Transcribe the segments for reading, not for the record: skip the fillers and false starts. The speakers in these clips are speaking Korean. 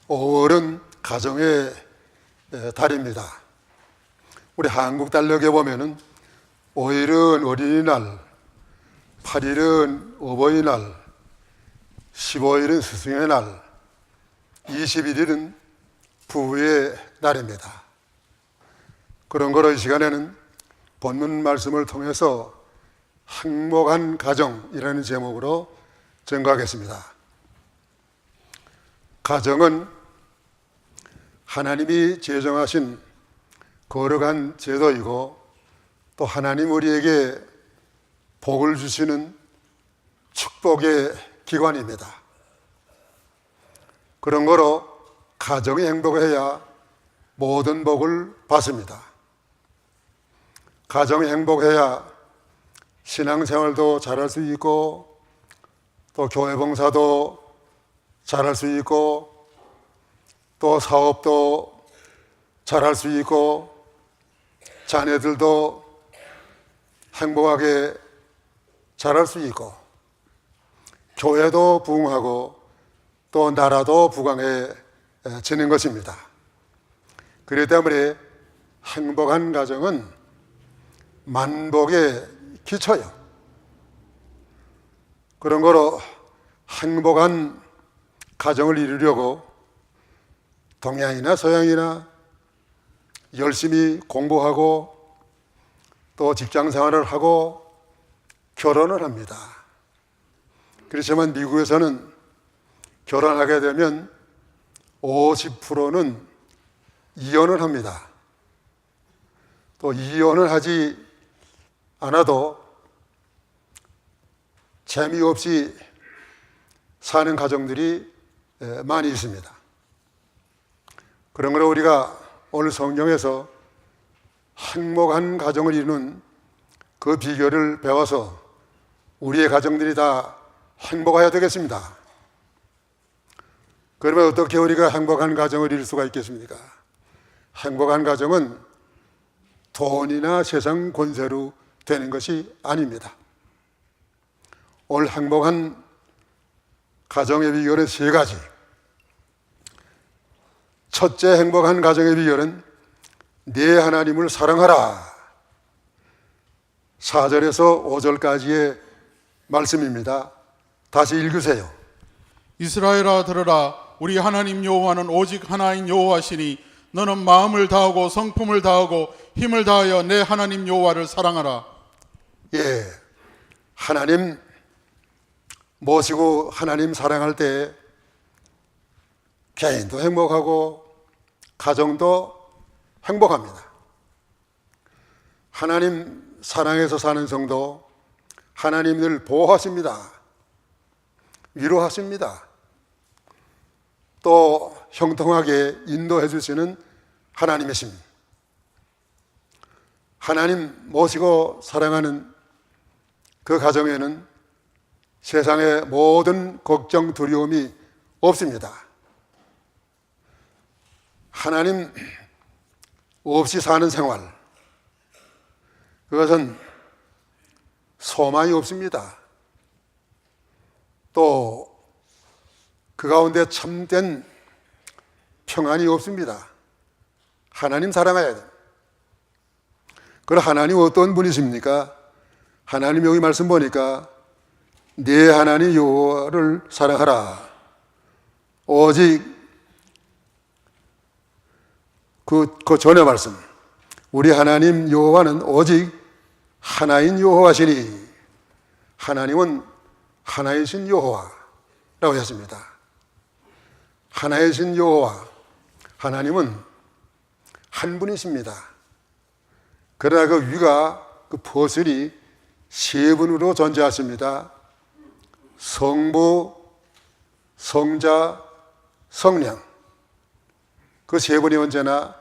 5월은 가정의 달입니다. 우리 한국 달력에 보면은 5일은 어린이날, 8일은 어버이날, 15일은 스승의 날, 21일은 부부의 날입니다. 그런 거로 이 시간에는 본문 말씀을 통해서 행복한 가정이라는 제목으로 증거하겠습니다. 가정은 하나님이 제정하신 거룩한 제도이고 또 하나님 우리에게 복을 주시는 축복의 기관입니다. 그런 거로 가정이 행복해야 모든 복을 받습니다. 가정이 행복해야 신앙생활도 잘할 수 있고 또 교회 봉사도 잘할 수 있고 또 사업도 잘할 수 있고 자녀들도 행복하게 잘할 수 있고 교회도 부흥하고 또 나라도 부강해지는 것입니다. 그렇기 때문에 행복한 가정은 만복의 기초요. 그런 거로 행복한 가정을 이루려고 동양이나 서양이나 열심히 공부하고 또 직장 생활을 하고 결혼을 합니다. 그렇지만 미국에서는 결혼하게 되면 50%는 이혼을 합니다. 또 이혼을 하지 않아도 재미없이 사는 가정들이 많이 있습니다. 그런 거로 우리가 오늘 성경에서 행복한 가정을 이루는 그 비결을 배워서 우리의 가정들이 다 행복해야 되겠습니다. 그러면 어떻게 우리가 행복한 가정을 이룰 수가 있겠습니까? 행복한 가정은 돈이나 세상 권세로 되는 것이 아닙니다. 오늘 행복한 가정의 비결은 세 가지. 첫째 행복한 가정의 비결은 내 하나님을 사랑하라. 4절에서 5절까지의 말씀입니다. 다시 읽으세요. 이스라엘아 들으라. 우리 하나님 여호와는 오직 하나인 여호와시니 너는 마음을 다하고 성품을 다하고 힘을 다하여 내 하나님 여호와를 사랑하라. 예, 하나님 모시고 하나님 사랑할 때 개인도 행복하고 가정도 행복합니다. 하나님 사랑해서 사는 성도 하나님 늘 보호하십니다. 위로하십니다. 또 형통하게 인도해 주시는 하나님이십니다. 하나님 모시고 사랑하는 그 가정에는 세상의 모든 걱정, 두려움이 없습니다. 하나님 없이 사는 생활, 그것은 소망이 없습니다. 또 그 가운데 참된 평안이 없습니다. 하나님 사랑해야 돼요. 그럼 하나님 어떤 분이십니까? 하나님 여기 말씀 보니까 네 하나님 여호와를 사랑하라. 오직 그 전에 말씀, 우리 하나님 여호와는 오직 하나인 여호와시니 하나님은 하나이신 여호와라고 했습니다. 하나이신 여호와, 하나님은 한 분이십니다. 그러나 그 위가 그 버슬이 세 분으로 존재하십니다. 성부, 성자, 성령. 그 세 분이 언제나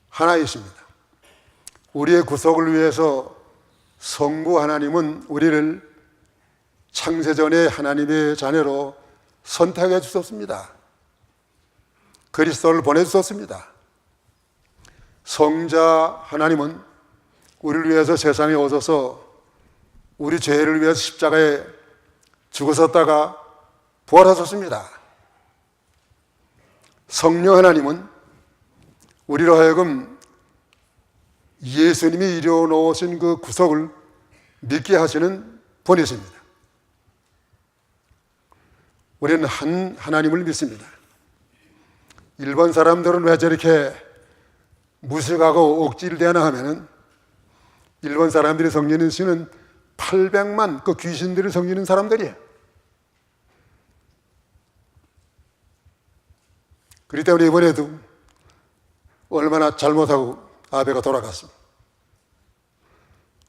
하나이십니다. 우리의 구속을 위해서 성부 하나님은 우리를 창세전에 하나님의 자녀로 선택해 주셨습니다. 그리스도를 보내주셨습니다. 성자 하나님은 우리를 위해서 세상에 오셔서 우리 죄를 위해서 십자가에 죽으셨다가 부활하셨습니다. 성령 하나님은 우리로 하여금 예수님이 이뤄놓으신 그 구속을 믿게 하시는 분이십니다. 우리는 한 하나님을 믿습니다. 일본 사람들은 왜 저렇게 무식하고 억지를 대나 하면은 일본 사람들이 섬기는 신은 800만 그 귀신들을 섬기는 사람들이에요. 그렇기 때문에 이번에도 얼마나 잘못하고 아베가 돌아갔습니다.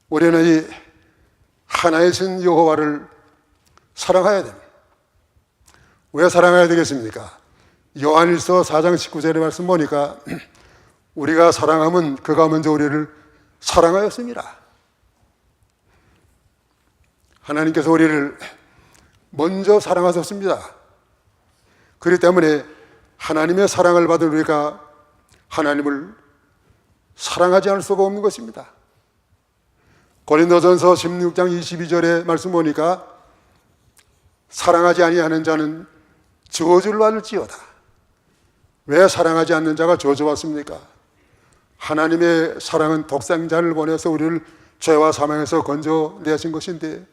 우리는 이 하나의 신 여호와를 사랑해야 됩니다. 왜 사랑해야 되겠습니까? 요한일서 4장 19절의 말씀 보니까 우리가 사랑하면 그가 먼저 우리를 사랑하였습니다. 하나님께서 우리를 먼저 사랑하셨습니다. 그렇기 때문에 하나님의 사랑을 받은 우리가 하나님을 사랑하지 않을 수가 없는 것입니다. 고린도전서 16장 22절의 말씀 보니까 사랑하지 아니하는 자는 저주를 받을지어다. 왜 사랑하지 않는 자가 저주받습니까? 하나님의 사랑은 독생자를 보내서 우리를 죄와 사망에서 건져내신 것인데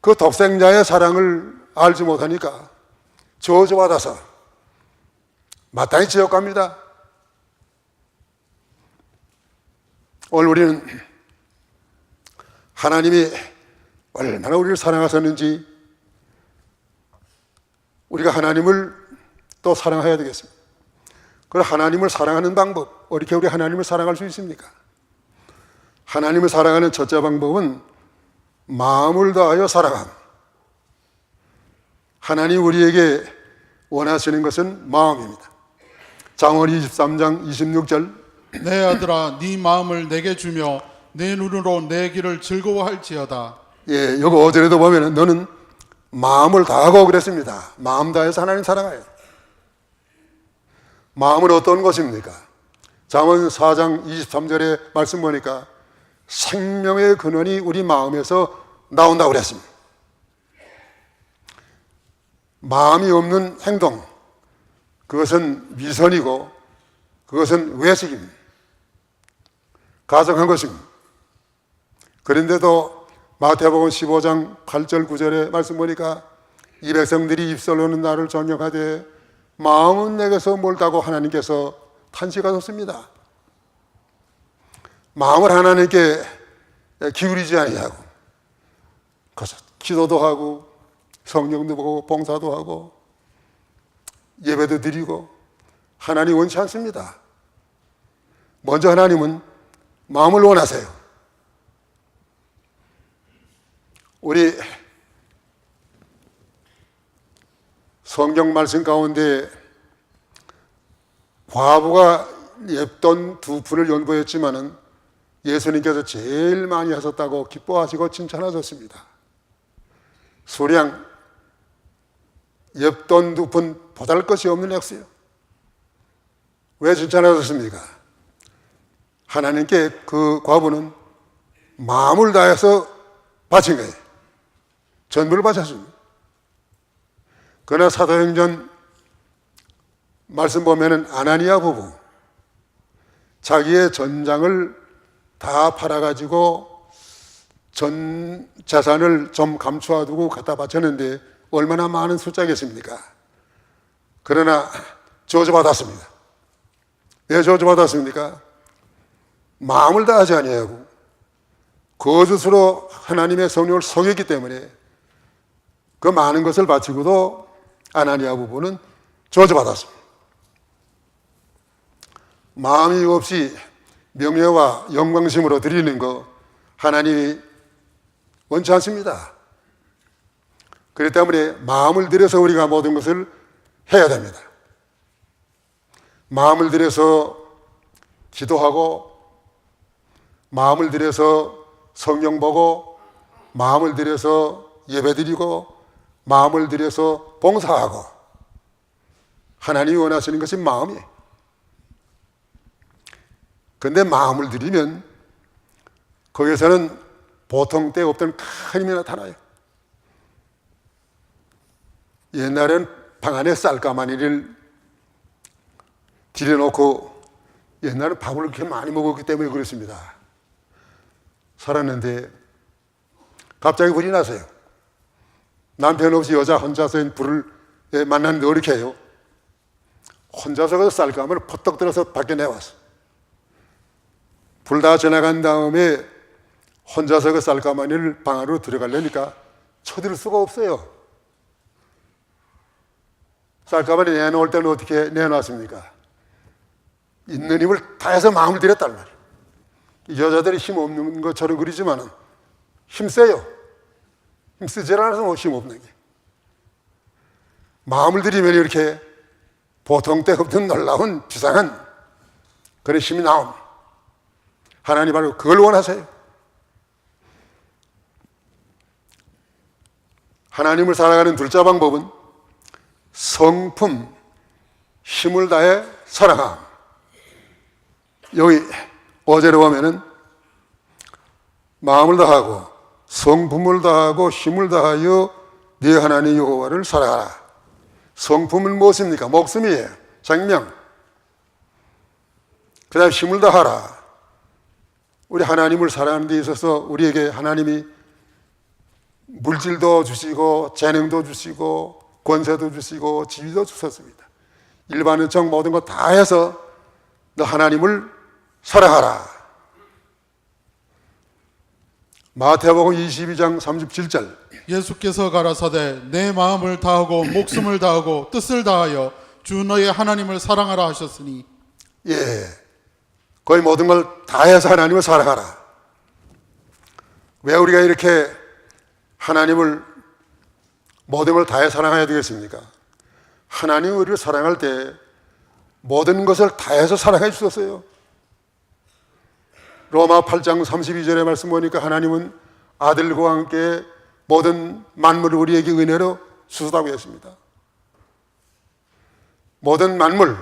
그 독생자의 사랑을 알지 못하니까 저주받아서 마땅히 지옥 갑니다. 오늘 우리는 하나님이 얼마나 우리를 사랑하셨는지 우리가 하나님을 또 사랑해야 되겠습니다. 그럼 하나님을 사랑하는 방법, 어떻게 우리 하나님을 사랑할 수 있습니까? 하나님을 사랑하는 첫째 방법은 마음을 다하여 사랑함. 하나님 우리에게 원하시는 것은 마음입니다. 잠언 23장 26절 내 아들아 네 마음을 내게 주며 내 눈으로 내 길을 즐거워할지어다. 예, 요거 5절에도 보면 너는 마음을 다하고 그랬습니다. 마음 다해서 하나님 사랑해요. 마음은 어떤 것입니까? 잠언 4장 23절의 말씀 보니까 생명의 근원이 우리 마음에서 나온다고 그랬습니다. 마음이 없는 행동, 그것은 위선이고 그것은 외식입니다. 가정한 것입니다. 그런데도 마태복음 15장 8절 9절의 말씀 보니까 이 백성들이 입술로는 나를 존경하되 마음은 내게서 멀다고 하나님께서 탄식하셨습니다. 마음을 하나님께 기울이지 아니하고 그래서 기도도 하고 성경도 보고 봉사도 하고 예배도 드리고 하나님 원치 않습니다. 먼저 하나님은 마음을 원하세요. 우리 성경 말씀 가운데 과부가 옅돈 2푼을 연보했지만은 예수님께서 제일 많이 하셨다고 기뻐하시고 칭찬하셨습니다. 수량 옅돈 2푼 보잘 것이 없는 액수요. 왜 칭찬하셨습니까? 하나님께 그 과부는 마음을 다해서 바친 거예요. 전부를 바쳤습니다. 그러나 사도행전 말씀 보면은 아나니아 부부 자기의 전장을 다 팔아가지고 전 재산을 좀 감추어두고 갖다 바쳤는데 얼마나 많은 숫자겠습니까? 그러나 저주받았습니다. 왜 저주받았습니까? 마음을 다하지 아니하고 거짓으로 하나님의 성령을 속였기 때문에 그 많은 것을 바치고도 아나니아 부부는 저주받았습니다. 마음이 없이 명예와 영광심으로 드리는 거 하나님이 원치 않습니다. 그렇기 때문에 마음을 들여서 우리가 모든 것을 해야 됩니다. 마음을 들여서 기도하고 마음을 들여서 성경 보고 마음을 들여서 예배드리고 마음을 들여서 봉사하고 하나님이 원하시는 것이 마음이에요. 그런데 마음을 들이면 거기에서는 보통 때 없던 큰 힘이 나타나요. 옛날엔 방 안에 쌀가마니를 들여놓고 옛날에 밥을 그렇게 많이 먹었기 때문에 그렇습니다. 살았는데 갑자기 불이 나서요. 남편 없이 여자 혼자서 불을 만났는데 어떻게 해요? 혼자서 그 쌀가마를 퍼떡 들어서 밖에 내왔어. 불 다 지나간 다음에 혼자서 그 쌀가마니를 방 안으로 들어가려니까 쳐들 수가 없어요. 쌀가마니 내놓을 때는 어떻게 내놨습니까? 있는 힘을 다해서 마음을 들였단 말이에요. 여자들이 힘 없는 것처럼 그러지만은 힘 세요. 힘 쓰질 않아서 힘 없는 게. 마음을 들이면 이렇게 보통 때 없던 놀라운 비상한 그런 힘이 나옴. 하나님 바로 그걸 원하세요. 하나님을 살아가는 둘째 방법은 성품, 힘을 다해 사랑함. 여기 어제로 보면은 마음을 다하고 성품을 다하고 힘을 다하여 네 하나님 여호와를 사랑하라. 성품은 무엇입니까? 목숨이에요. 생명. 그 다음에 힘을 다하라. 우리 하나님을 사랑하는 데 있어서 우리에게 하나님이 물질도 주시고 재능도 주시고 권세도 주시고 지위도 주셨습니다. 일반은총 모든 것 다 해서 너 하나님을 사랑하라. 마태복음 22장 37절. 예수께서 가라사대 내 마음을 다하고 목숨을 다하고 뜻을 다하여 주 너의 하나님을 사랑하라 하셨으니. 예, 거의 모든 걸 다해서 하나님을 사랑하라. 왜 우리가 이렇게 하나님을 모든 걸 다해 사랑해야 되겠습니까? 하나님이 우리를 사랑할 때 모든 것을 다해서 사랑해 주셨어요. 로마 8장 32절의 말씀 보니까 하나님은 아들과 함께 모든 만물을 우리에게 은혜로 주셨다고 했습니다. 모든 만물,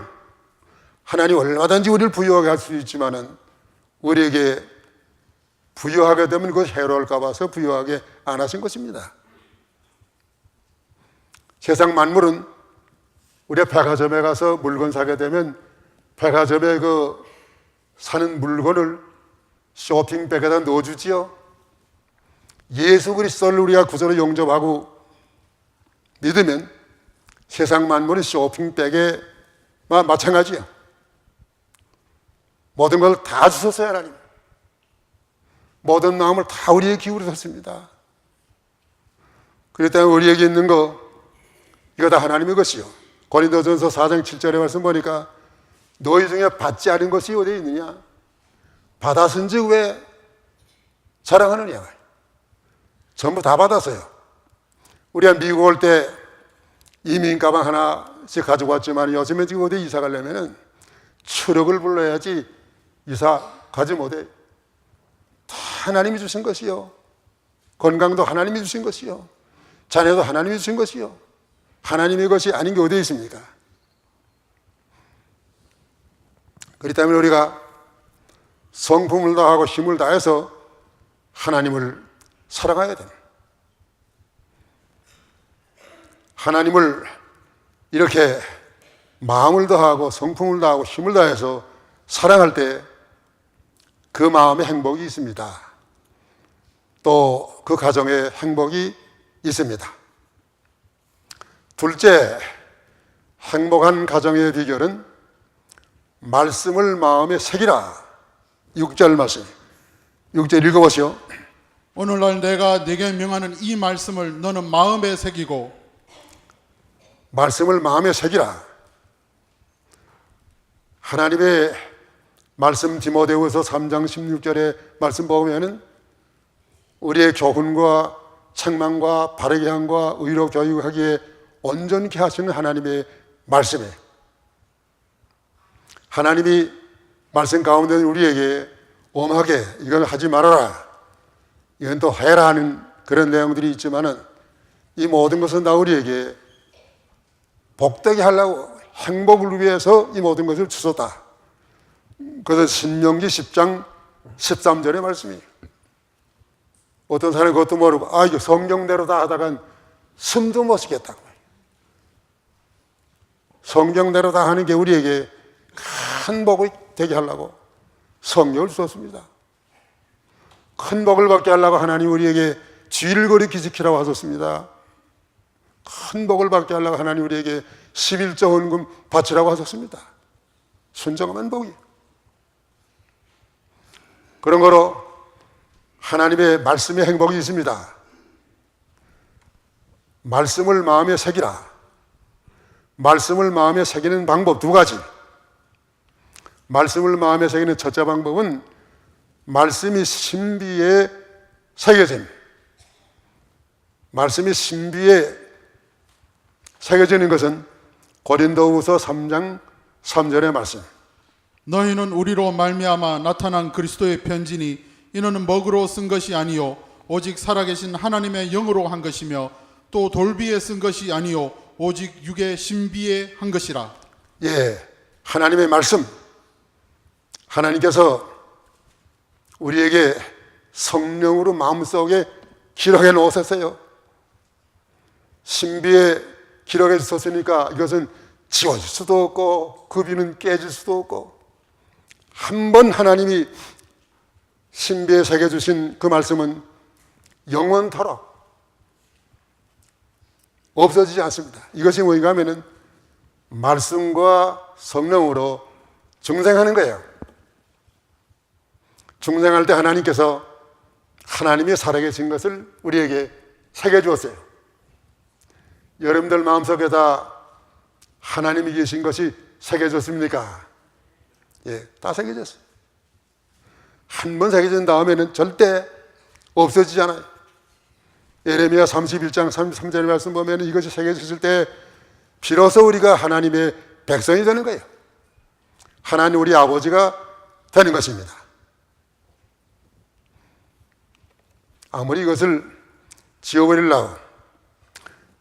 하나님 얼마든지 우리를 부유하게 할 수 있지만은 우리에게 부유하게 되면 그것 해로울까 봐서 부유하게 안 하신 것입니다. 세상 만물은 우리가 백화점에 가서 물건 사게 되면 백화점에 그 사는 물건을 쇼핑백에다 넣어주지요. 예수 그리스도를 우리가 구주로 영접하고 믿으면 세상 만물은 쇼핑백에 마찬가지야. 모든 걸 다 주셨어요, 하나님. 모든 마음을 다 우리에게 기울이셨습니다. 그렇기 때문에 우리에게 있는 거 이거 다 하나님의 것이요. 고린도전서 4장 7절의 말씀 보니까 너희 중에 받지 않은 것이 어디에 있느냐? 받았은즉 왜 자랑하느냐? 전부 다 받았어요. 우리가 미국 올 때 이민 가방 하나씩 가지고 왔지만 요즘에 지금 어디 이사 가려면은 추력을 불러야지 이사 가지 못해. 다 하나님이 주신 것이요. 건강도 하나님이 주신 것이요. 자녀도 하나님이 주신 것이요. 하나님의 것이 아닌 게 어디에 있습니까? 그렇기 때문에 우리가 성품을 다하고 힘을 다해서 하나님을 사랑해야 됩니다. 하나님을 이렇게 마음을 다하고 성품을 다하고 힘을 다해서 사랑할 때 그 마음에 행복이 있습니다. 또 그 가정에 행복이 있습니다. 둘째, 행복한 가정의 비결은 말씀을 마음에 새기라. 6절 말씀. 6절 읽어보시오. 오늘날 내가 네게 명하는 이 말씀을 너는 마음에 새기고. 말씀을 마음에 새기라. 하나님의 말씀 디모데후서 3장 16절의 말씀 보면은 우리의 교훈과 책망과 바르게 함과 의로 교육하기에 온전케 하시는 하나님의 말씀에 하나님이 말씀 가운데 우리에게 엄하게 이걸 하지 말아라, 이건 또 해라 하는 그런 내용들이 있지만은 이 모든 것은 다 우리에게 복되게 하려고 행복을 위해서 이 모든 것을 주셨다. 그래서 신명기 10장 13절의 말씀이에요. 어떤 사람이 그것도 모르고 이거 성경대로 다 하다간 숨도 못 쉬겠다고. 성경대로 다 하는 게 우리에게 큰 복이 되게 하려고 성령을 주었습니다. 큰 복을 받게 하려고 하나님 우리에게 주의를 거리기 지키라고 하셨습니다. 큰 복을 받게 하려고 하나님 우리에게 11조 헌금 바치라고 하셨습니다. 순정한 복이. 그런 거로 하나님의 말씀의 행복이 있습니다. 말씀을 마음에 새기라. 말씀을 마음에 새기는 방법 두 가지. 말씀을 마음에 새기는 첫째 방법은 말씀이 신비에 새겨짐. 말씀이 신비에 새겨지는 것은 고린도후서 3장 3절의 말씀. 너희는 우리로 말미암아 나타난 그리스도의 편지니 이는 먹으로 쓴 것이 아니요 오직 살아계신 하나님의 영으로 한 것이며 또 돌비에 쓴 것이 아니요 오직 육의 신비에 한 것이라. 예, 하나님의 말씀. 하나님께서 우리에게 성령으로 마음속에 기록해 놓으셨어요. 신비에 기록해 주셨으니까 이것은 지워질 수도 없고 그 비는 깨질 수도 없고, 한 번 하나님이 신비에 새겨주신 그 말씀은 영원토록 없어지지 않습니다. 이것이 뭔가 하면은 말씀과 성령으로 중생하는 거예요. 중생할 때 하나님께서 하나님이 살아계신 것을 우리에게 새겨주었어요. 여러분들 마음속에다 하나님이 계신 것이 새겨졌습니까? 예, 다 새겨졌어요. 한 번 새겨진 다음에는 절대 없어지지 않아요. 예레미야 31장 33절의 말씀 보면 이것이 새겨졌을 때 비로소 우리가 하나님의 백성이 되는 거예요. 하나님 우리 아버지가 되는 것입니다. 아무리 이것을 지워버리려고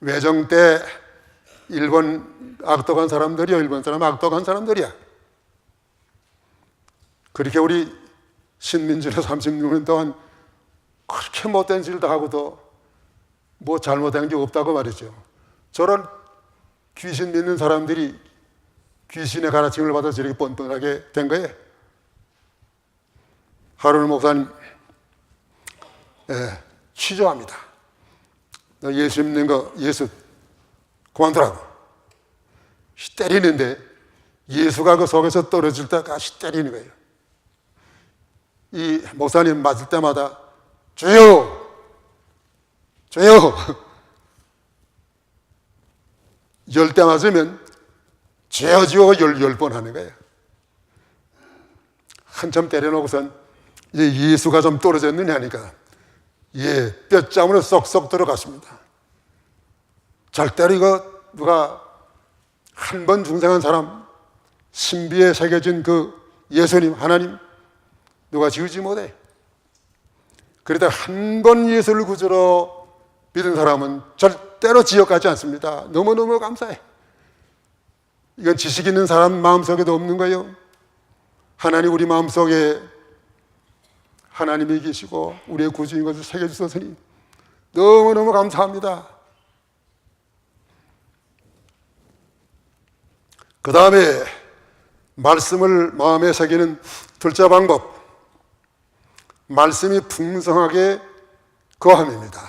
외정 때 일본 악독한 사람들이야. 일본 사람 악독한 사람들이야. 그렇게 우리 신민주로 36년 동안 그렇게 못된 짓을 다 하고도 뭐 잘못한 게 없다고 말이죠. 저런 귀신 믿는 사람들이 귀신의 가르침을 받아서 이렇게 뻔뻔하게 된 거예요. 하루는 목사님, 취조합니다. 너 예수 믿는 거, 예수 그만두라고. 때리는데 예수가 그 속에서 떨어질 때까지 때리는 거예요. 이 목사님 맞을 때마다 주여! 주여! 10대 맞으면 죄어 지어가 10번 하는 거예요. 한참 때려놓고선 이제 예수가 좀 떨어졌느냐 하니까 뼈장으로 쏙쏙 들어갔습니다. 절대로 이거 누가 한 번 중생한 사람, 신비에 새겨진 그 예수님, 하나님 누가 지우지 못해. 그러다 한 번 예수를 구주로 믿은 사람은 절대로 지옥가지 않습니다. 너무너무 감사해. 이건 지식 있는 사람 마음속에도 없는 거예요. 하나님 우리 마음속에 하나님이 계시고 우리의 구주인 것을 새겨주셨으니 너무너무 감사합니다. 그 다음에 말씀을 마음에 새기는 둘째 방법, 말씀이 풍성하게 거함입니다.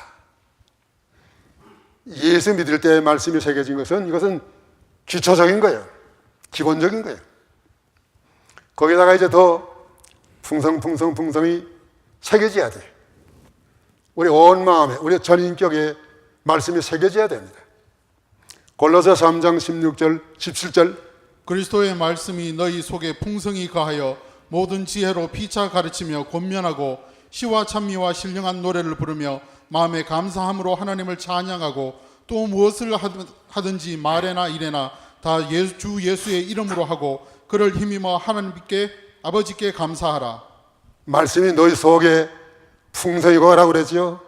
예수 믿을 때 말씀이 새겨진 것은 이것은 기초적인 거예요. 기본적인 거예요. 거기다가 이제 더 풍성이 새겨져야 돼. 우리 온 마음에, 우리 전 인격에 말씀이 새겨져야 됩니다. 골로새 3장 16절, 17절. 그리스도의 말씀이 너희 속에 풍성히 거하여 모든 지혜로 피차 가르치며 권면하고 시와 찬미와 신령한 노래를 부르며 마음에 감사함으로 하나님을 찬양하고 또 무엇을 하든지 말에나 일에나 다 주 예수의 이름으로 하고 그를 힘입어 하나님께 아버지께 감사하라. 말씀이 너희 속에 풍성히 거하라고 그러지요.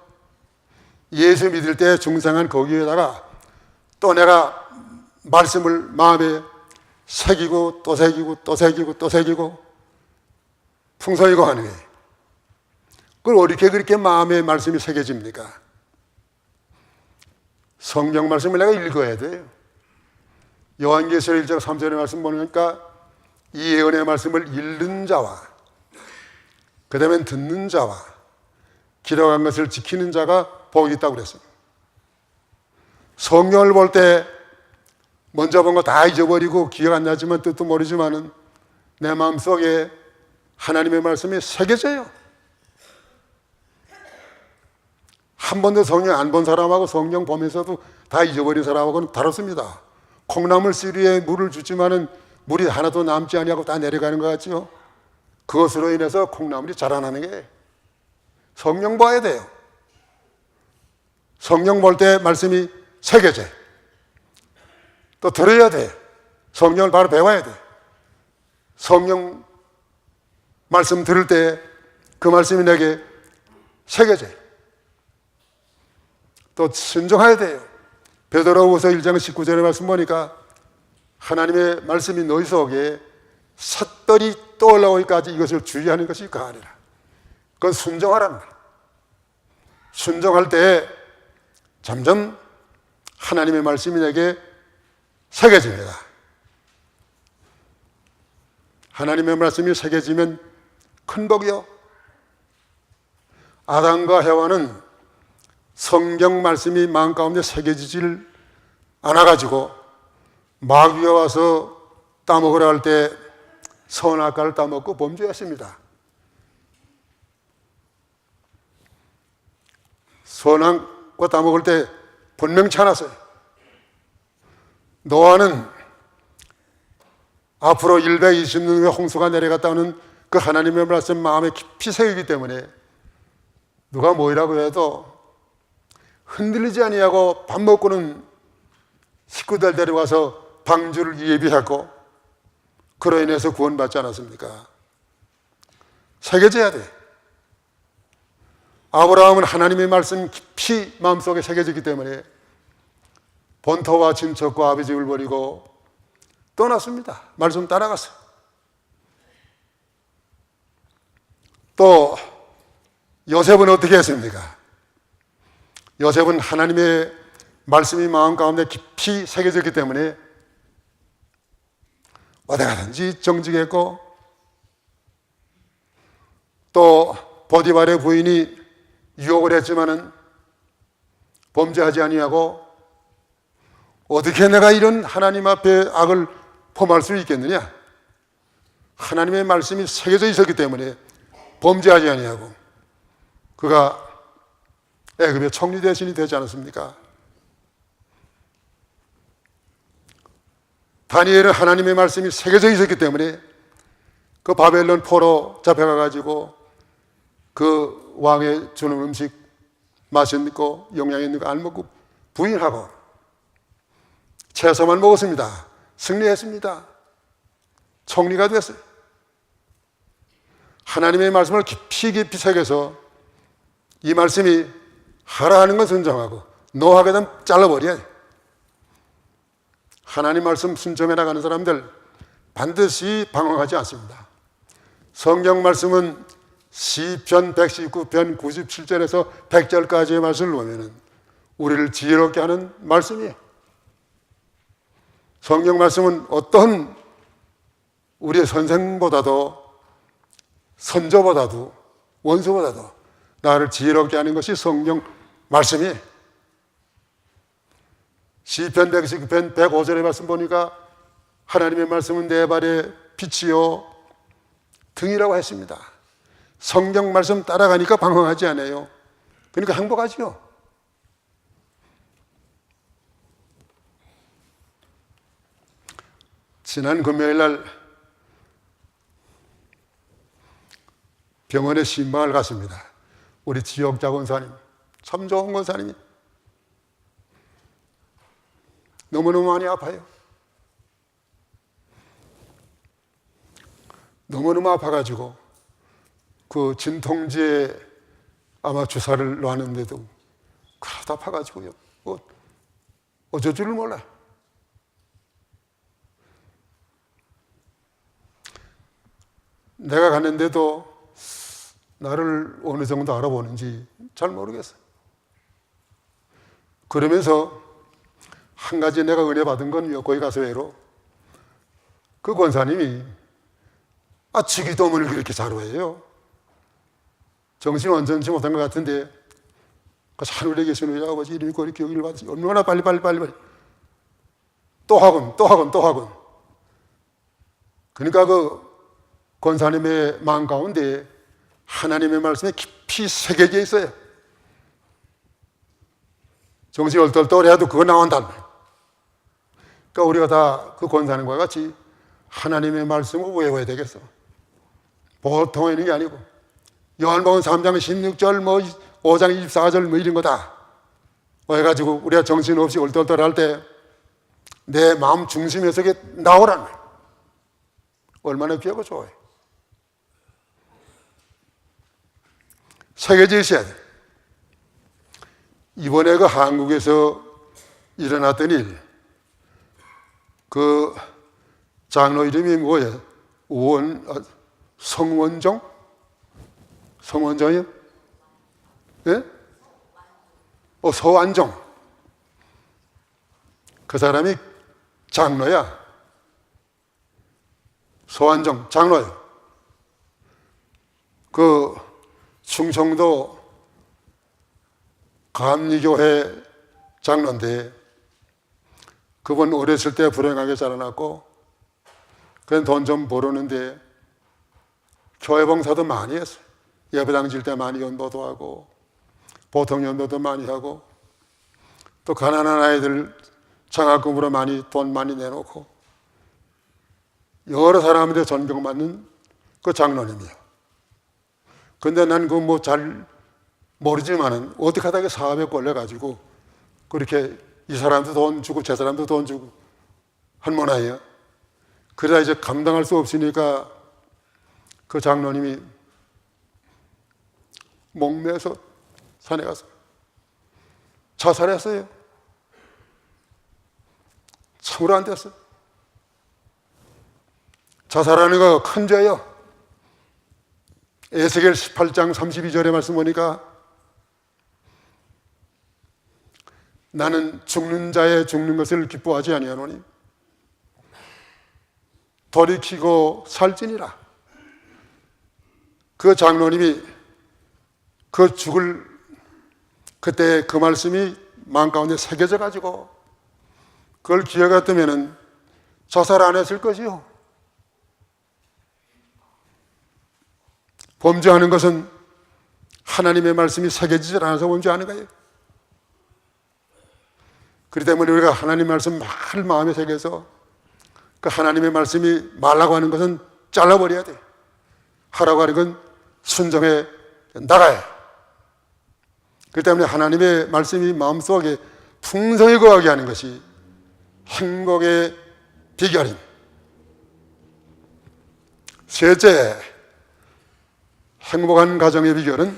예수 믿을 때 중생한 거기에다가 또 내가 말씀을 마음에 새기고 또 새기고 또 새기고 또 새기고 풍성히 거하는 거예요. 그걸 어떻게 그렇게 마음에 말씀이 새겨집니까? 성경 말씀을 내가 읽어야 돼요. 요한계시록 1장 3절의 말씀 보니까 이 예언의 말씀을 읽는 자와 그 다음에 듣는 자와 기록한 것을 지키는 자가 복이 있다고 그랬습니다. 성경을 볼 때 먼저 본 거 다 잊어버리고 기억 안 나지만 뜻도 모르지만은 내 마음속에 하나님의 말씀이 새겨져요. 한 번도 성경 안 본 사람하고 성경 보면서도 다 잊어버린 사람하고는 다릅니다. 콩나물 씨류에 물을 주지만은 물이 하나도 남지 아니하고 다 내려가는 것 같죠. 그것으로 인해서 콩나물이 자라나는 게 성경 봐야 돼요. 성경 볼 때 말씀이 새겨져요. 또 들어야 돼. 성경을 바로 배워야 돼. 성경 말씀 들을 때 그 말씀이 내게 새겨져요. 또 순종해야 돼요. 베드로후서 1장 19절의 말씀 보니까 하나님의 말씀이 너희 속에 삿들이 떠올라오기까지 이것을 주의하는 것이 가하니라. 그건 순종하라는 거예요. 순종할 때 점점 하나님의 말씀이 내게 새겨집니다. 하나님의 말씀이 새겨지면 큰 복이요. 아담과 해와는 성경 말씀이 마음 가운데 새겨지질 않아가지고 마귀가 와서 따먹으라 할 때 선악과를 따먹고 범죄했습니다. 선악과 따먹을 때 분명치 않았어요. 노아는 앞으로 120년 후에 홍수가 내려갔다는 그 하나님의 말씀 마음에 깊이 새기기 때문에 누가 뭐이라고 해도 흔들리지 아니하고 밥 먹고는 식구들 데려가서 방주를 예비하고 그로 인해서 구원받지 않았습니까? 새겨져야 돼. 아브라함은 하나님의 말씀 깊이 마음속에 새겨지기 때문에 본토와 친척과 아비 집을 버리고 떠났습니다. 말씀 따라갔어요. 또 요셉은 어떻게 했습니까? 요셉은 하나님의 말씀이 마음 가운데 깊이 새겨졌기 때문에 어디 가든지 정직했고 또 보디발의 부인이 유혹을 했지만은 범죄하지 아니하고 어떻게 내가 이런 하나님 앞에 악을 범할 수 있겠느냐? 하나님의 말씀이 새겨져 있었기 때문에 범죄하지 아니하고 그가 애굽의 총리 대신이 되지 않았습니까? 다니엘은 하나님의 말씀이 새겨져 있었기 때문에 그 바벨론 포로 잡혀가가지고 그 왕의 주는 음식 맛있고 영양 있는 거 안 먹고 부인하고 채소만 먹었습니다. 승리했습니다. 총리가 됐어요. 하나님의 말씀을 깊이 깊이 새겨서 이 말씀이 하라 하는 건 순종하고 노하게 되면 잘라버려야 돼. 하나님 말씀 순종해 나가는 사람들 반드시 방황하지 않습니다. 성경 말씀은 시편 119편 97절에서 100절까지의 말씀을 보면 우리를 지혜롭게 하는 말씀이에요. 성경 말씀은 어떤 우리의 선생보다도 선조보다도 원수보다도 나를 지혜롭게 하는 것이 성경 말씀이에요. 시편 119편 105절의 말씀 보니까 하나님의 말씀은 내 발의 빛이요 등이라고 했습니다. 성경 말씀 따라가니까 방황하지 않아요. 그러니까 행복하지요. 지난 금요일 날 병원에 신방을 갔습니다. 우리 지역자 권사님, 참 좋은 권사님이 너무너무 많이 아파요. 너무너무 아파가지고 그 진통제에 아마 주사를 놨는데도 그렇다 아파가지고요. 어쩔 줄을 몰라. 내가 갔는데도 나를 어느 정도 알아보는지 잘 모르겠어요. 그러면서 한 가지 내가 은혜 받은 건 거기 가서 외로 그 권사님이 직위도문을 그렇게 잘 외워요. 정신 완전치 못한 것 같은데 하늘에 계신 우리 아버지 이름이 거리 기억을 받으시 얼마나 빨리 또 하곤. 그러니까 그 권사님의 마음 가운데 하나님의 말씀에 깊이 새겨져 있어요. 정신이 얼떨떨해도 그거 나온단 말이에요. 그러니까 우리가 다 그 권사님과 같이 하나님의 말씀을 외워야 되겠어. 보통 있는 게 아니고 요한복음 3장 16절 5장 24절 이런 거다 해가지고 우리가 정신없이 얼떨떨할 때 내 마음 중심에서 이게 나오란 말이에요. 얼마나 귀하고 좋아요. 새겨져 있어야 돼. 이번에 그 한국에서 일어났던 일, 그 장로 이름이 뭐예요? 성원종? 성원종이요? 예? 서완종. 그 사람이 장로야. 서완종 장로예요. 그 충청도 감리교회 장로인데 그분 어렸을 때 불행하게 자라났고 그냥 돈 좀 벌었는데 교회 봉사도 많이 했어요. 예배당 질 때 많이 연도도 하고 보통 연도도 많이 하고 또 가난한 아이들 장학금으로 돈 많이 내놓고 여러 사람한테 존경받는 그 장로님이에요. 근데 난 그 뭐 잘 모르지만은 어떻게 하다가 사업에 걸려가지고 그렇게 이 사람도 돈 주고 저 사람도 돈 주고 한 모나예요. 그러다 이제 감당할 수 없으니까 그 장로님이 목매서 산에 가서 자살했어요. 참으로 안 됐어요. 자살하는 거 큰 죄예요. 에스겔 18장 32절의 말씀 보니까 나는 죽는 자의 죽는 것을 기뻐하지 아니하노니 돌이키고 살지니라. 그 장로님이 그 죽을 그때 그 말씀이 마음 가운데 새겨져 가지고 그걸 기억했다면은 자살 안 했을 것이요. 범죄하는 것은 하나님의 말씀이 새겨지지 않아서 범죄하는 거예요. 그렇기 때문에 우리가 하나님 말씀 말 마음에 새겨서 그 하나님의 말씀이 말라고 하는 것은 잘라버려야 돼. 하라고 하는 건 순종해 나가야 해. 그렇기 때문에 하나님의 말씀이 마음속에 풍성히 거하게 하는 것이 행복의 비결입니다. 셋째, 행복한 가정의 비결은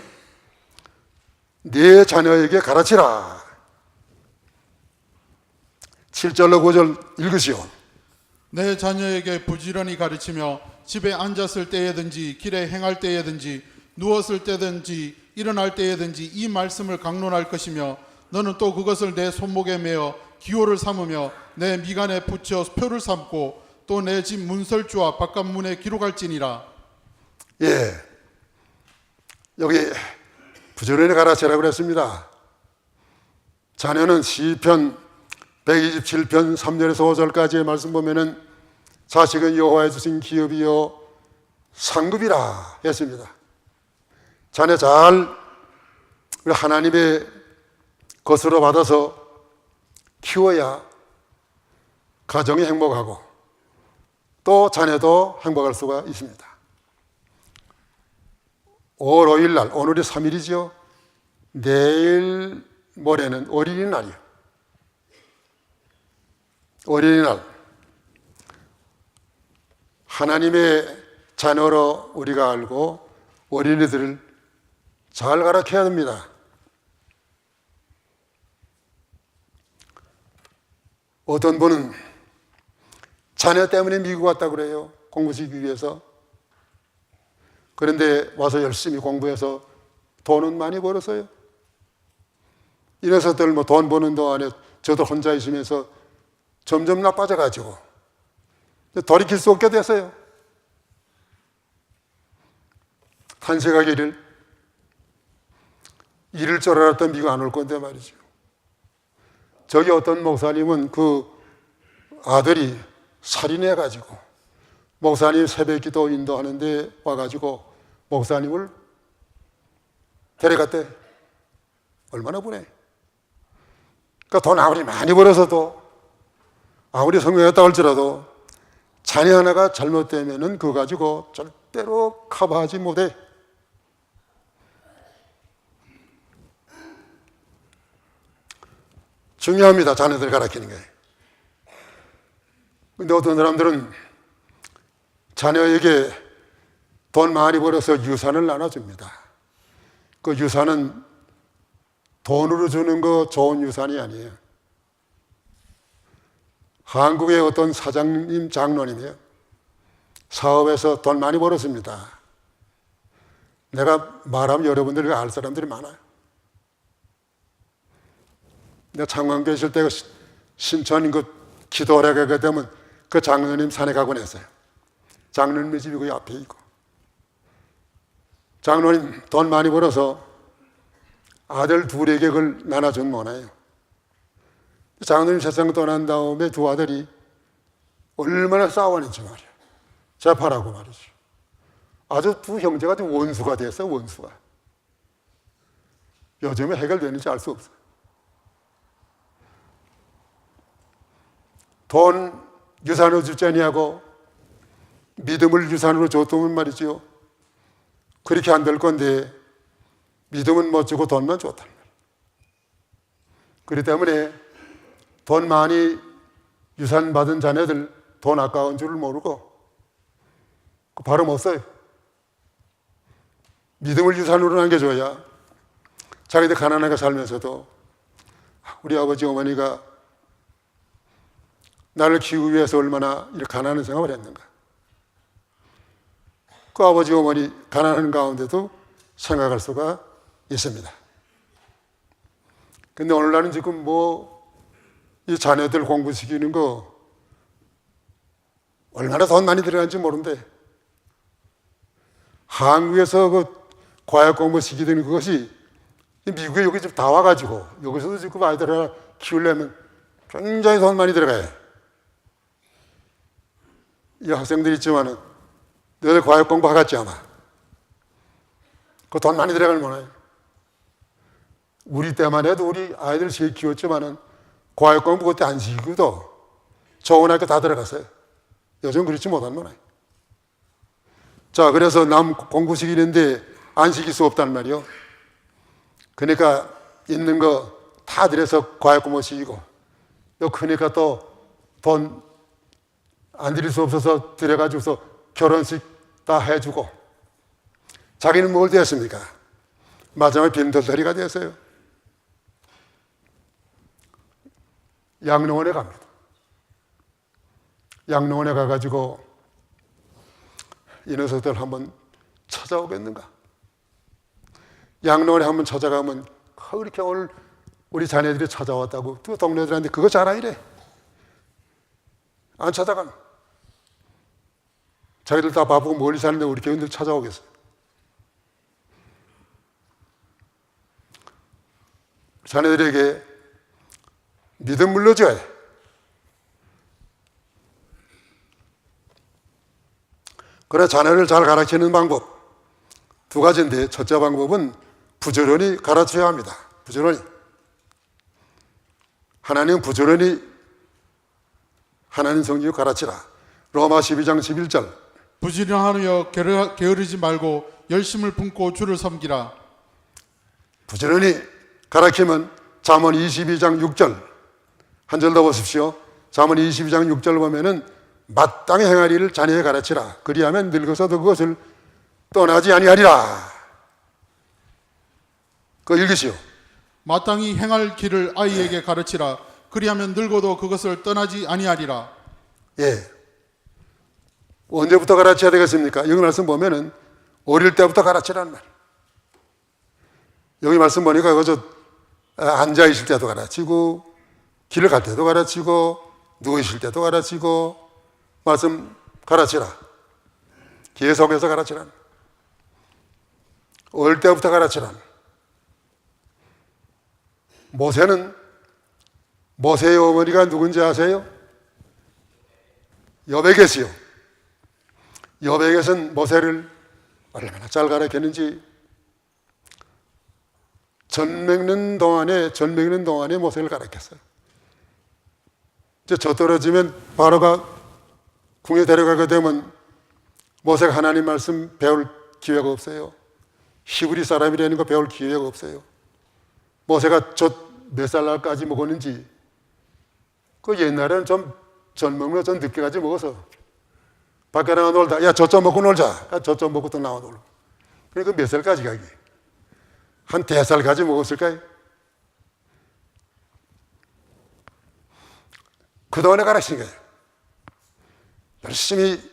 네 자녀에게 가르치라. 7절로 9절 읽으시오. 내 자녀에게 부지런히 가르치며 집에 앉았을 때에든지 길에 행할 때에든지 누웠을 때든지 일어날 때에든지 이 말씀을 강론할 것이며 너는 또 그것을 내 손목에 매어 기호를 삼으며 내 미간에 붙여 표를 삼고 또 내 집 문설주와 바깥문에 기록할지니라. 예, 여기 부지런히 가르치라고 그랬습니다. 자녀는 시편 127편 3절에서 5절까지의 말씀 보면은 자식은 여호와의 주신 기업이요 상급이라 했습니다. 자녀 잘 하나님의 것으로 받아서 키워야 가정이 행복하고 또 자녀도 행복할 수가 있습니다. 5월 5일 날, 오늘이 3일이죠. 내일 모레는 어린이날이에요. 어린이날, 하나님의 자녀로 우리가 알고 어린이들을 잘 가르쳐야 됩니다. 어떤 분은 자녀 때문에 미국 왔다고 그래요. 공부시키기 위해서. 그런데 와서 열심히 공부해서 돈은 많이 벌었어요. 이 녀석들 뭐 돈 버는 동안에 저도 혼자 있으면서 점점 나빠져가지고 돌이킬 수 없게 됐어요. 탄식하기를 이럴 줄 알았던 네가 안 올 건데 말이죠. 저기 어떤 목사님은 그 아들이 살인해가지고 목사님 새벽기도 인도하는데 와가지고 목사님을 데려갔대. 얼마나 보내. 그러니까 돈 아무리 많이 벌어서도 아무리 성공했다 할지라도 자녀 하나가 잘못되면은 그거 가지고 절대로 커버하지 못해. 중요합니다. 자녀들 가르치는 게. 근데 어떤 사람들은 자녀에게 돈 많이 벌어서 유산을 나눠줍니다. 그 유산은 돈으로 주는 거 좋은 유산이 아니에요. 한국의 어떤 사장님, 장로님이에요. 사업에서 돈 많이 벌었습니다. 내가 말하면 여러분들이 알 사람들이 많아요. 내가 창원교회 있을 때 신천 그 기도하러 가게 되면 그 장로님 산에 가곤 했어요. 장로님 집이 그 앞에 있고. 장로님 돈 많이 벌어서 아들 둘에게 그걸 나눠준 모나요. 장로님 세상 떠난 다음에 두 아들이 얼마나 싸웠는지 말이에요. 재판하고 말이죠. 아주 두 형제가 좀 원수가 됐어요. 원수가. 요즘에 해결되는지 알 수 없어요. 돈 유산으로 주자니 하고 믿음을 유산으로 줬다면 말이죠. 그렇게 안 될 건데 믿음은 못 주고 돈만 줬단 말이에요. 그렇기 때문에 돈 많이 유산 받은 자녀들 돈 아까운 줄을 모르고 바로 못 써요. 믿음을 유산으로 남겨줘야 자기들 가난하게 살면서도 우리 아버지 어머니가 나를 키우기 위해서 얼마나 이렇게 가난한 생활을 했는가. 그 아버지 어머니 가난한 가운데도 생각할 수가 있습니다. 근데 오늘날은 지금 이 자녀들 공부시키는 거 얼마나 돈 많이 들어가는지 모르는데 한국에서 그 과학 공부 시키는 그것이 미국에 여기 지금 다 와가지고 여기서도 지금 아이들 하나 키우려면 굉장히 돈 많이 들어가요. 이 학생들 있지만은 너희들 과학 공부 하겠지 아마. 그 돈 많이 들어갈 만해요. 우리 때만 해도 우리 아이들 잘 키웠지만은 과학 공부 그때 안 시키고도 좋은 학교 다 들어갔어요. 요즘 그렇지 못한 만해요. 자, 그래서 남 공부 시키는데 안 시킬 수 없단 말이요. 그러니까 있는 거 다 들여서 과학 공부 시키고 요 크니까 또 돈 안 드릴 수 없어서 들여가지고서 결혼식 다 해주고 자기는 뭘 되었습니까? 마지막에 빈털터리가 되었어요. 양로원에 갑니다. 양로원에 가가지고 이 녀석들 한번 찾아오겠는가? 양로원에 한번 찾아가면 그렇게 오늘 우리 자녀들이 찾아왔다고 그 동료들한테 그거 잘 알아이래. 안 찾아가면 자기들 다 바쁘고 멀리 사는데 우리 교인들 찾아오겠어요. 자녀들에게 믿음 물려줘야 돼. 그러나 자녀를 잘 가르치는 방법 두 가지인데 첫째 방법은 부지런히 가르쳐야 합니다. 부지런히. 하나님은 부지런히 하나님 성경을 가르치라. 로마 12장 11절 부지런하여 게으르지 말고 열심을 품고 주를 섬기라. 부지런히 가르치면 잠언 22장 6절 한 절 더 보십시오. 잠언 22장 6절 보면은 마땅히 행하리를 자녀에 가르치라. 그리하면 늙어서도 그것을 떠나지 아니하리라. 그거 읽으시오. 마땅히 행할 길을 아이에게 가르치라. 그리하면 늙어도 그것을 떠나지 아니하리라. 예. 언제부터 가르쳐야 되겠습니까? 여기 말씀 보면은 어릴 때부터 가르치라는 말. 여기 말씀 보니까 그저 앉아 있을 때도 가르치고 길을 갈 때도 가르치고 누워 있을 때도 가르치고 말씀 가르치라. 계속해서 가르치라. 어릴 때부터 가르치라. 모세의 어머니가 누군지 아세요? 여베겟이요. 여베겟은 모세를 얼마나 잘 가르쳤는지 전 먹는 동안에 모세를 가르쳤어요. 이제 저 떨어지면 바로가 궁에 데려가게 되면 모세가 하나님 말씀 배울 기회가 없어요. 히브리 사람이라는 거 배울 기회가 없어요. 모세가 저 몇 살까지 먹었는지, 그 옛날에는 좀 젊으면 좀 늦게까지 먹어서 밖에 나가 놀다, 야, 저 좀 먹고 놀자. 저 좀 먹고 또 나와 놀고. 그러니까 몇 살까지 가기? 한 4살까지 먹었을까요? 그동안에 가르친 거예요. 열심히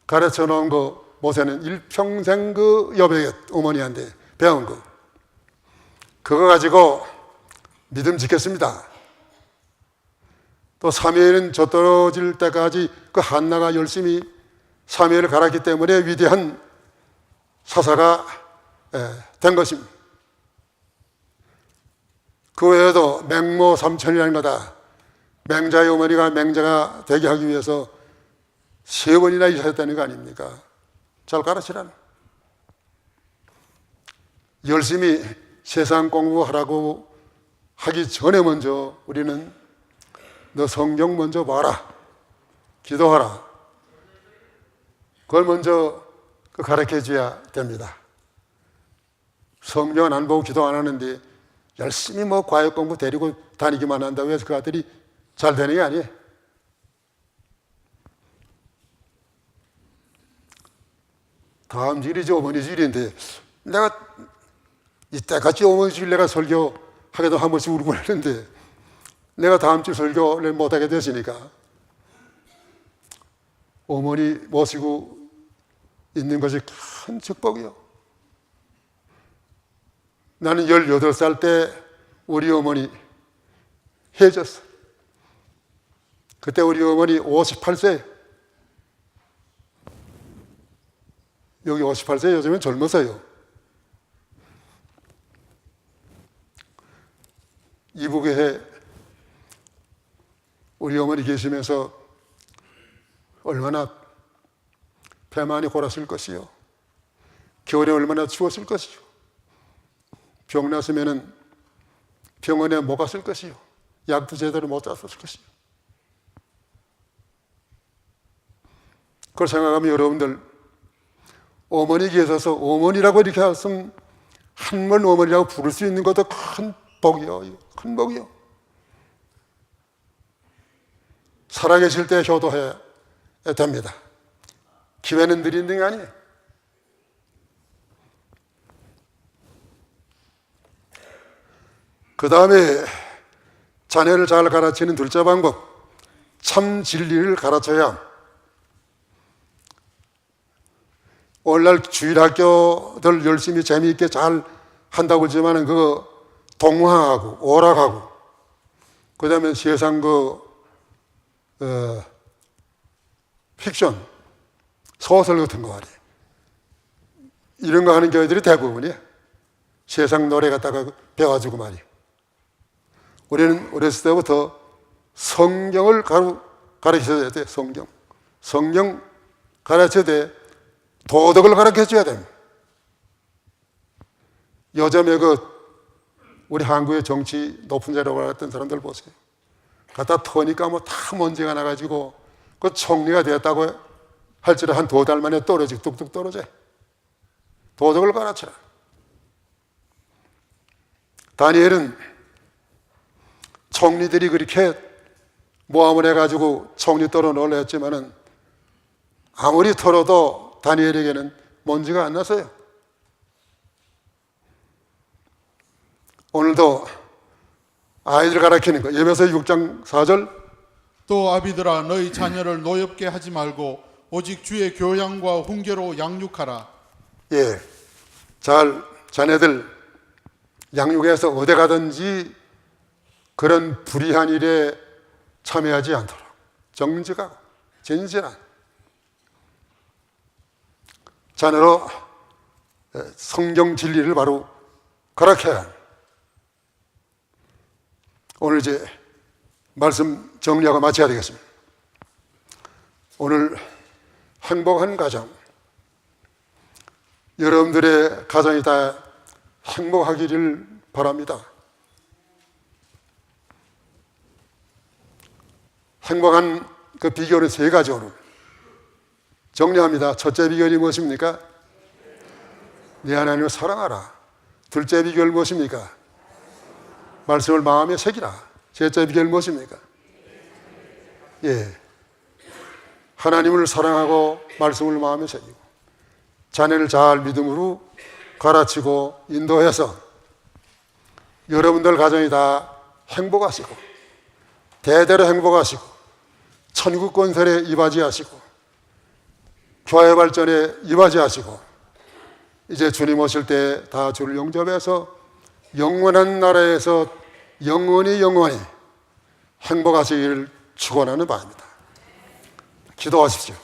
가르쳐 놓은 거, 모세는 일평생 그 여베겟 어머니한테 배운 거, 그거 가지고 믿음 지켰습니다. 또 사무엘은 저 떨어질 때까지 그 한나가 열심히 사무엘을 가르쳤기 때문에 위대한 사사가 된 것입니다. 그 외에도 맹모 삼천이라는 거다. 맹자의 어머니가 맹자가 되게 하기 위해서 3번이나 일하셨다는 거 아닙니까? 잘 가르치라는. 열심히 세상 공부하라고 하기 전에 먼저 우리는 너 성경 먼저 봐라, 기도하라, 그걸 먼저 가르쳐 줘야 됩니다. 성경은 안 보고 기도 안 하는데 열심히 뭐 과외 공부 데리고 다니기만 한다고 해서 그 아들이 잘 되는 게 아니에요. 다음 주일이지 어머니 주일인데 내가 이때같이 어머니 주일 내가 설교하게도 한 번씩 울고 했는데 내가 다음 주 설교를 못하게 됐으니까 어머니 모시고 있는 것이 큰 축복이요. 나는 18살 때 우리 어머니 헤어졌어. 그때 우리 어머니 58세. 여기 58세, 요즘엔 젊었어요. 이북에 우리 어머니 계시면서 얼마나 배 많이 골았을 것이요, 겨울에 얼마나 추웠을 것이요, 병 났으면 병원에 못 갔을 것이요, 약도 제대로 못 잤을 것이요. 그걸 생각하면 여러분들 어머니 계셔서 어머니라고 이렇게 하면 한 번 어머니라고 부를 수 있는 것도 큰 복이요, 큰 복이요. 살아계실 때 효도해야 됩니다. 기회는 드리는 게 아니에요. 그 다음에 자녀를 잘 가르치는 둘째 방법, 참 진리를 가르쳐야 합니다. 오늘날 주일학교들 열심히 재미있게 잘 한다고 그러지만 그거 동화하고 오락하고 그 다음에 세상 픽션, 소설 같은 거 말이에요. 이런 거 하는 교회들이 대부분이에요. 세상 노래 갖다가 배워가지고 말이에요. 우리는 어렸을 때부터 성경을 가르쳐야 돼. 성경 가르쳐야 돼. 도덕을 가르쳐줘야 됩니다. 요즘에 우리 한국의 정치 높은 자리에 올랐던 사람들 보세요. 갖다 터니까 뭐 다 먼지가 나가지고 그 총리가 되었다고 할지라 한 2달 만에 떨어지고 뚝뚝 떨어져. 도덕을 가르쳐라. 다니엘은 총리들이 그렇게 모함을 해가지고 총리 떨어 놓으려 했지만은 아무리 털어도 다니엘에게는 먼지가 안 났어요. 오늘도 아이들 가르치는 거, 에베소 6장 4절, 또 아비들아 너희 자녀를 노엽게 하지 말고 오직 주의 교양과 훈계로 양육하라. 예, 자네들 양육해서 어디 가든지 그런 불의한 일에 참여하지 않도록 정직하고 진실한 자녀로 성경 진리를 바로 가르쳐야 합니다. 오늘 이제 말씀 정리하고 마쳐야 되겠습니다. 오늘 행복한 가정, 여러분들의 가정이 다 행복하기를 바랍니다. 행복한 그 비결은 세 가지로 정리합니다. 첫째 비결이 무엇입니까? 네 하나님을 사랑하라. 둘째 비결 무엇입니까? 말씀을 마음에 새기라. 셋째 비결 무엇입니까? 하나님을 사랑하고 말씀을 마음에 새기고 자녀를 잘 믿음으로 가르치고 인도해서 여러분들 가정이 다 행복하시고 대대로 행복하시고 천국 건설에 이바지하시고 교회 발전에 이바지하시고 이제 주님 오실 때 다 주를 영접해서 영원한 나라에서 영원히 행복하시기를 축원하는 바입니다. 기도하십시오.